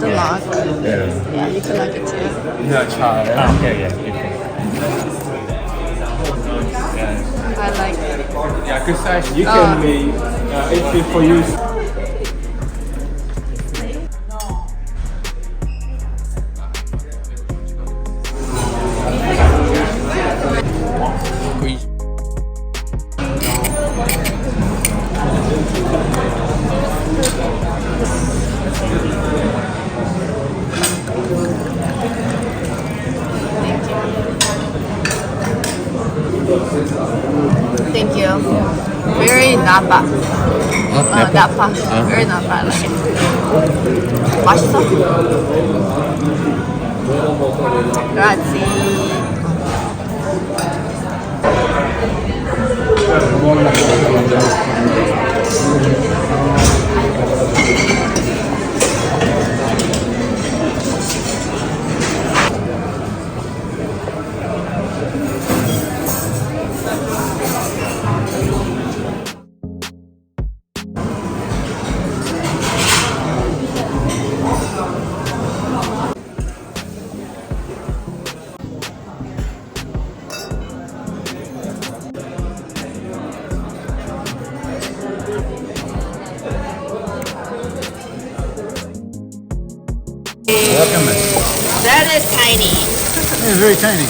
have the mug. Yeah. Yeah, you can like it too. No, try it. Ah, okay, yeah. Okay. I like it. Yeah, because you can be, it's for you. Thank you. Very Napa. Napa. Very Napa. Like. 맛있어? Grazie. That is tiny. It's very tiny.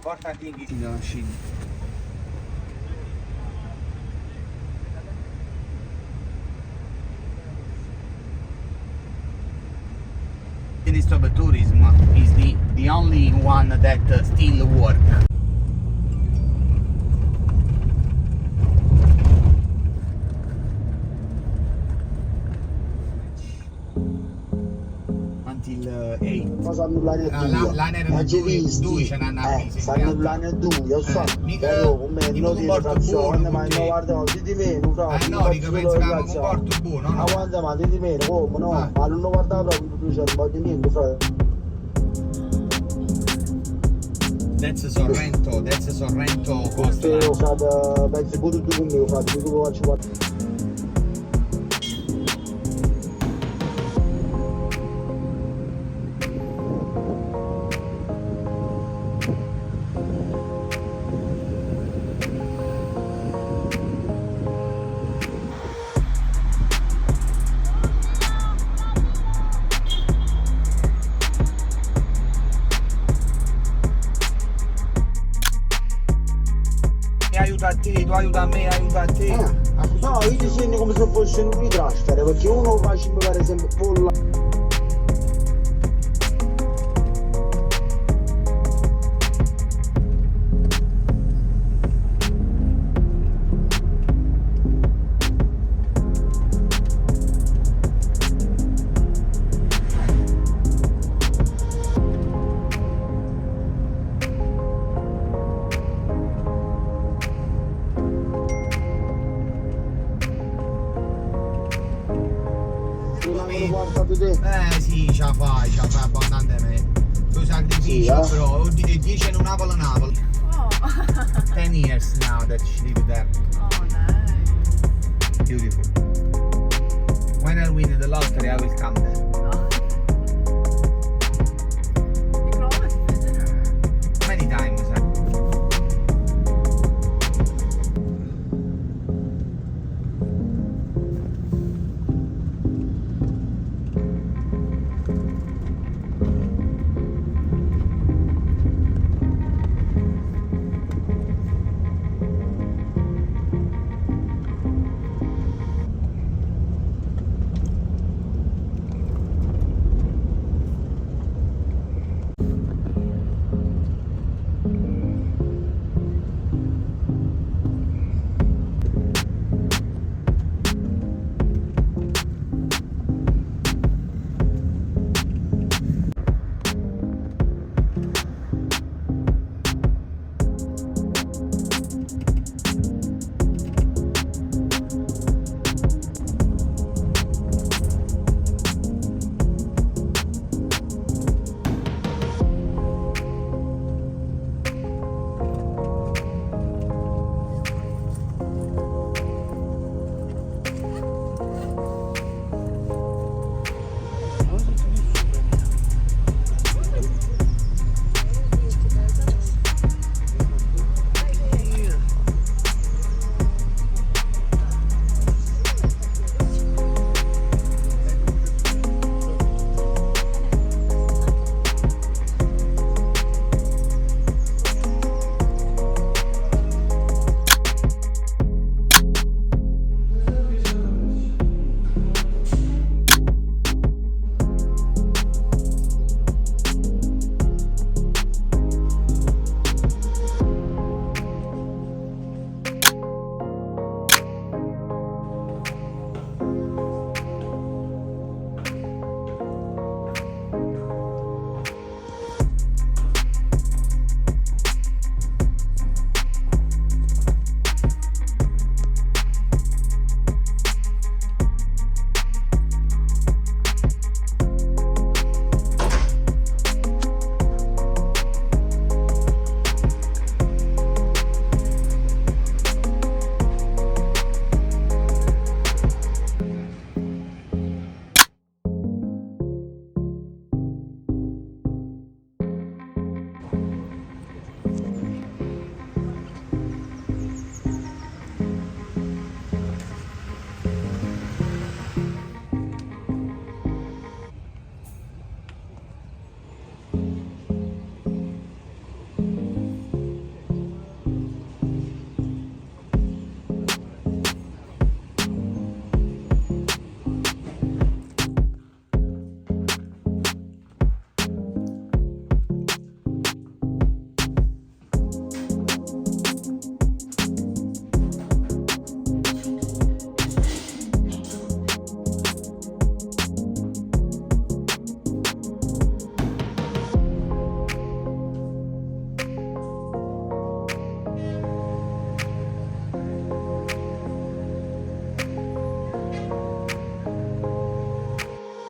Portati in non scindi. Minister of Tourism is the only one that still work. Until 8. Cosa annullare tu? L'anere due ce n'hanno avvisi. Sta annullare tu, io so. Però come non ti faccio, quando mai no guarda, di meno, fra. No, dico penso che hanno un comporto buono, no? Ma quando ma di meno, come no? Ma non guarda proprio tu, c'è un po' di niente, fra. That's Sorrento costa. Io fra, pensi pure tu con me, fra, tu faccio guardare. Aiuta a te, tu aiuta a me, aiuta a te. No, io ti sento come se fosse un di trasfere, perché uno faccio mi pare sempre folla. Sì, ce la fai abbondantemente. Tu sacrificio, sì, bro. E dice in Napoli. Oh. 10 years now that she live there. Oh, nice. Beautiful. When I win the lottery, I will come there.